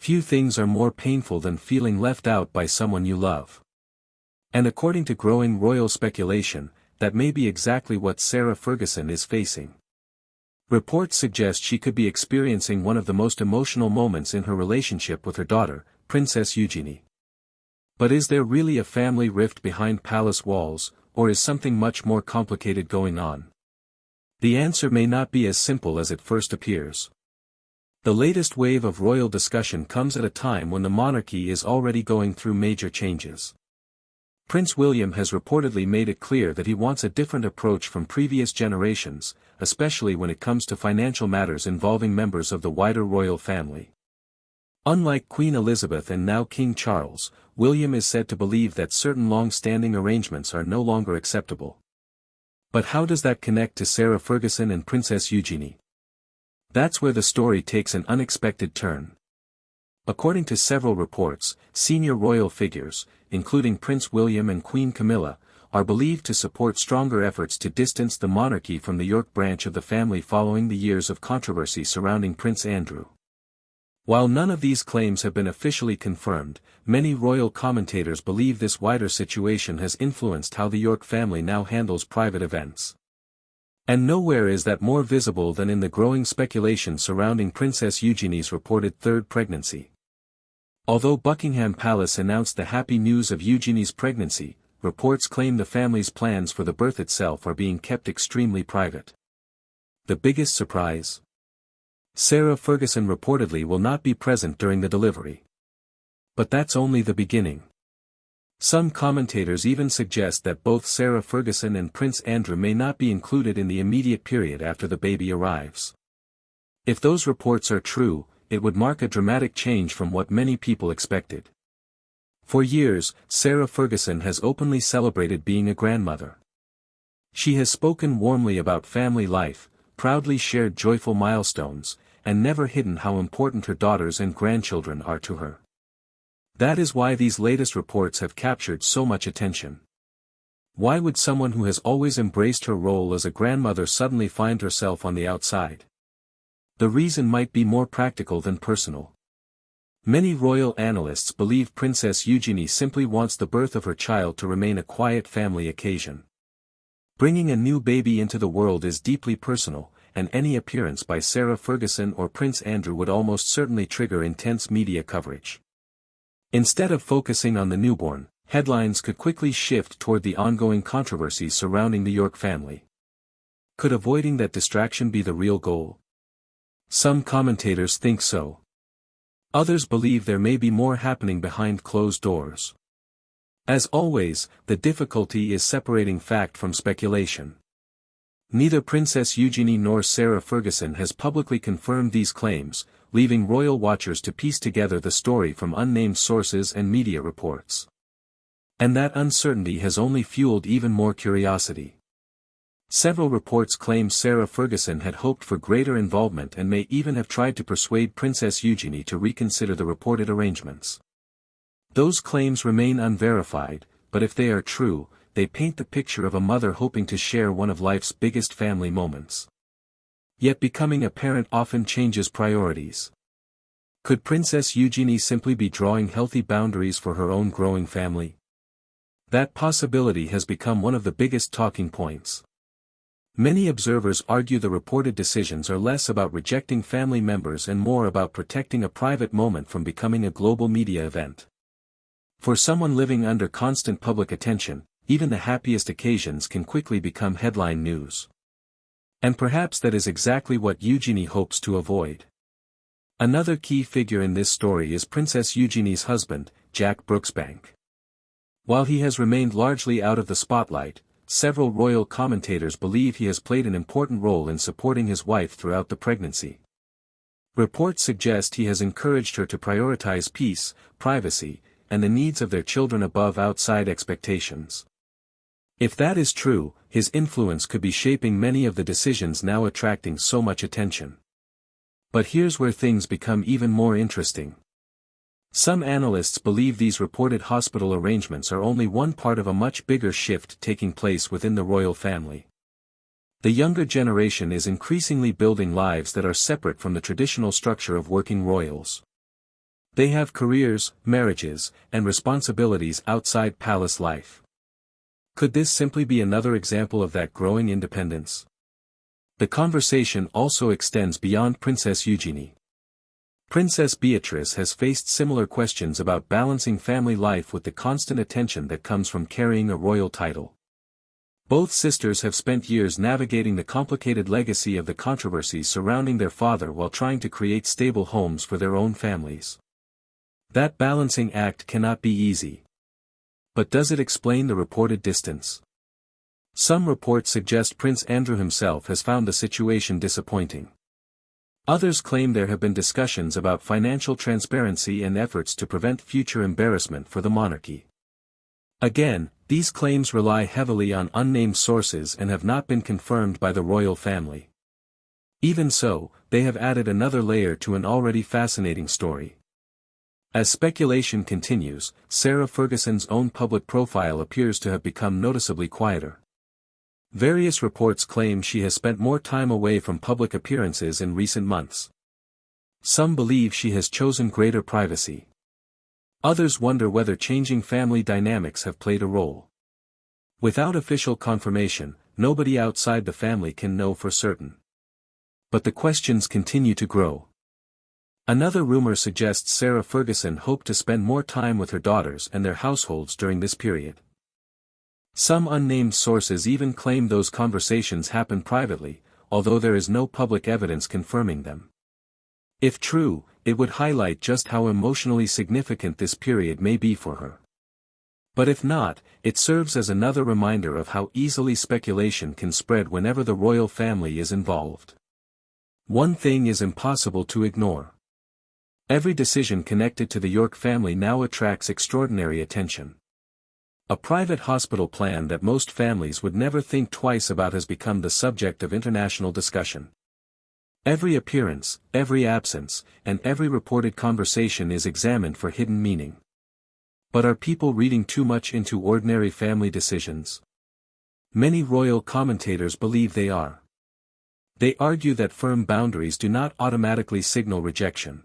Few things are more painful than feeling left out by someone you love. And according to growing royal speculation, that may be exactly what Sarah Ferguson is facing. Reports suggest she could be experiencing one of the most emotional moments in her relationship with her daughter, Princess Eugenie. But is there really a family rift behind palace walls, or is something much more complicated going on? The answer may not be as simple as it first appears. The latest wave of royal discussion comes at a time when the monarchy is already going through major changes. Prince William has reportedly made it clear that he wants a different approach from previous generations, especially when it comes to financial matters involving members of the wider royal family. Unlike Queen Elizabeth and now King Charles, William is said to believe that certain long-standing arrangements are no longer acceptable. But how does that connect to Sarah Ferguson and Princess Eugenie? That's where the story takes an unexpected turn. According to several reports, senior royal figures, including Prince William and Queen Camilla, are believed to support stronger efforts to distance the monarchy from the York branch of the family following the years of controversy surrounding Prince Andrew. While none of these claims have been officially confirmed, many royal commentators believe this wider situation has influenced how the York family now handles private events. And nowhere is that more visible than in the growing speculation surrounding Princess Eugenie's reported third pregnancy. Although Buckingham Palace announced the happy news of Eugenie's pregnancy, reports claim the family's plans for the birth itself are being kept extremely private. The biggest surprise? Sarah Ferguson reportedly will not be present during the delivery. But that's only the beginning. Some commentators even suggest that both Sarah Ferguson and Prince Andrew may not be included in the immediate period after the baby arrives. If those reports are true, it would mark a dramatic change from what many people expected. For years, Sarah Ferguson has openly celebrated being a grandmother. She has spoken warmly about family life, proudly shared joyful milestones, and never hidden how important her daughters and grandchildren are to her. That is why these latest reports have captured so much attention. Why would someone who has always embraced her role as a grandmother suddenly find herself on the outside? The reason might be more practical than personal. Many royal analysts believe Princess Eugenie simply wants the birth of her child to remain a quiet family occasion. Bringing a new baby into the world is deeply personal, and any appearance by Sarah Ferguson or Prince Andrew would almost certainly trigger intense media coverage. Instead of focusing on the newborn, headlines could quickly shift toward the ongoing controversies surrounding the York family. Could avoiding that distraction be the real goal? Some commentators think so. Others believe there may be more happening behind closed doors. As always, the difficulty is separating fact from speculation. Neither Princess Eugenie nor Sarah Ferguson has publicly confirmed these claims, leaving royal watchers to piece together the story from unnamed sources and media reports. And that uncertainty has only fueled even more curiosity. Several reports claim Sarah Ferguson had hoped for greater involvement and may even have tried to persuade Princess Eugenie to reconsider the reported arrangements. Those claims remain unverified, but if they are true, they paint the picture of a mother hoping to share one of life's biggest family moments. Yet becoming a parent often changes priorities. Could Princess Eugenie simply be drawing healthy boundaries for her own growing family? That possibility has become one of the biggest talking points. Many observers argue the reported decisions are less about rejecting family members and more about protecting a private moment from becoming a global media event. For someone living under constant public attention, even the happiest occasions can quickly become headline news. And perhaps that is exactly what Eugenie hopes to avoid. Another key figure in this story is Princess Eugenie's husband, Jack Brooksbank. While he has remained largely out of the spotlight, several royal commentators believe he has played an important role in supporting his wife throughout the pregnancy. Reports suggest he has encouraged her to prioritize peace, privacy, and the needs of their children above outside expectations. If that is true, his influence could be shaping many of the decisions now attracting so much attention. But here's where things become even more interesting. Some analysts believe these reported hospital arrangements are only one part of a much bigger shift taking place within the royal family. The younger generation is increasingly building lives that are separate from the traditional structure of working royals. They have careers, marriages, and responsibilities outside palace life. Could this simply be another example of that growing independence? The conversation also extends beyond Princess Eugenie. Princess Beatrice has faced similar questions about balancing family life with the constant attention that comes from carrying a royal title. Both sisters have spent years navigating the complicated legacy of the controversies surrounding their father while trying to create stable homes for their own families. That balancing act cannot be easy. But does it explain the reported distance? Some reports suggest Prince Andrew himself has found the situation disappointing. Others claim there have been discussions about financial transparency and efforts to prevent future embarrassment for the monarchy. Again, these claims rely heavily on unnamed sources and have not been confirmed by the royal family. Even so, they have added another layer to an already fascinating story. As speculation continues, Sarah Ferguson's own public profile appears to have become noticeably quieter. Various reports claim she has spent more time away from public appearances in recent months. Some believe she has chosen greater privacy. Others wonder whether changing family dynamics have played a role. Without official confirmation, nobody outside the family can know for certain. But the questions continue to grow. Another rumor suggests Sarah Ferguson hoped to spend more time with her daughters and their households during this period. Some unnamed sources even claim those conversations happened privately, although there is no public evidence confirming them. If true, it would highlight just how emotionally significant this period may be for her. But if not, it serves as another reminder of how easily speculation can spread whenever the royal family is involved. One thing is impossible to ignore. Every decision connected to the York family now attracts extraordinary attention. A private hospital plan that most families would never think twice about has become the subject of international discussion. Every appearance, every absence, and every reported conversation is examined for hidden meaning. But are people reading too much into ordinary family decisions? Many royal commentators believe they are. They argue that firm boundaries do not automatically signal rejection.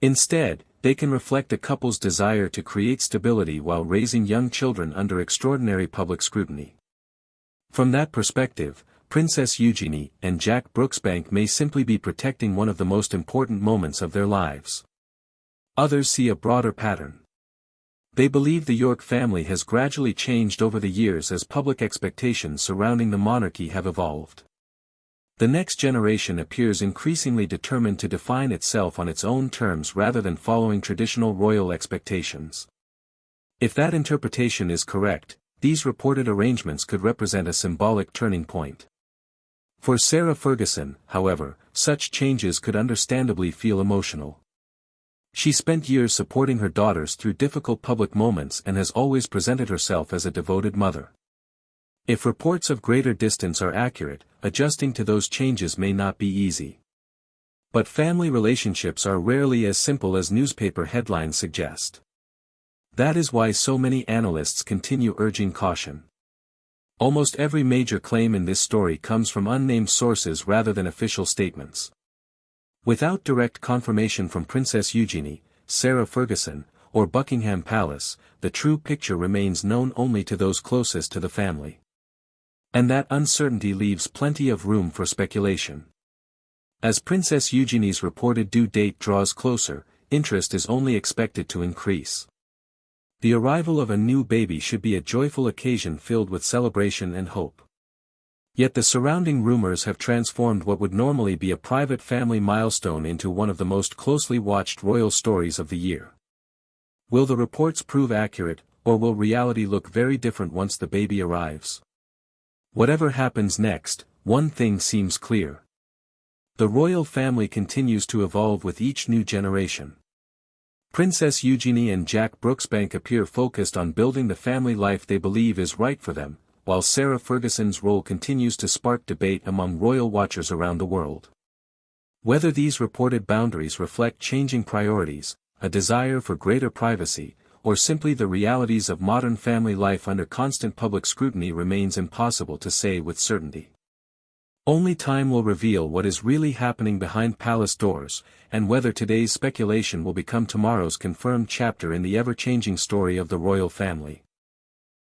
Instead, they can reflect a couple's desire to create stability while raising young children under extraordinary public scrutiny. From that perspective, Princess Eugenie and Jack Brooksbank may simply be protecting one of the most important moments of their lives. Others see a broader pattern. They believe the York family has gradually changed over the years as public expectations surrounding the monarchy have evolved. The next generation appears increasingly determined to define itself on its own terms rather than following traditional royal expectations. If that interpretation is correct, these reported arrangements could represent a symbolic turning point. For Sarah Ferguson, however, such changes could understandably feel emotional. She spent years supporting her daughters through difficult public moments and has always presented herself as a devoted mother. If reports of greater distance are accurate, adjusting to those changes may not be easy. But family relationships are rarely as simple as newspaper headlines suggest. That is why so many analysts continue urging caution. Almost every major claim in this story comes from unnamed sources rather than official statements. Without direct confirmation from Princess Eugenie, Sarah Ferguson, or Buckingham Palace, the true picture remains known only to those closest to the family. And that uncertainty leaves plenty of room for speculation. As Princess Eugenie's reported due date draws closer, interest is only expected to increase. The arrival of a new baby should be a joyful occasion filled with celebration and hope. Yet the surrounding rumors have transformed what would normally be a private family milestone into one of the most closely watched royal stories of the year. Will the reports prove accurate, or will reality look very different once the baby arrives? Whatever happens next, one thing seems clear. The royal family continues to evolve with each new generation. Princess Eugenie and Jack Brooksbank appear focused on building the family life they believe is right for them, while Sarah Ferguson's role continues to spark debate among royal watchers around the world. Whether these reported boundaries reflect changing priorities, a desire for greater privacy, or simply the realities of modern family life under constant public scrutiny remains impossible to say with certainty. Only time will reveal what is really happening behind palace doors, and whether today's speculation will become tomorrow's confirmed chapter in the ever-changing story of the royal family.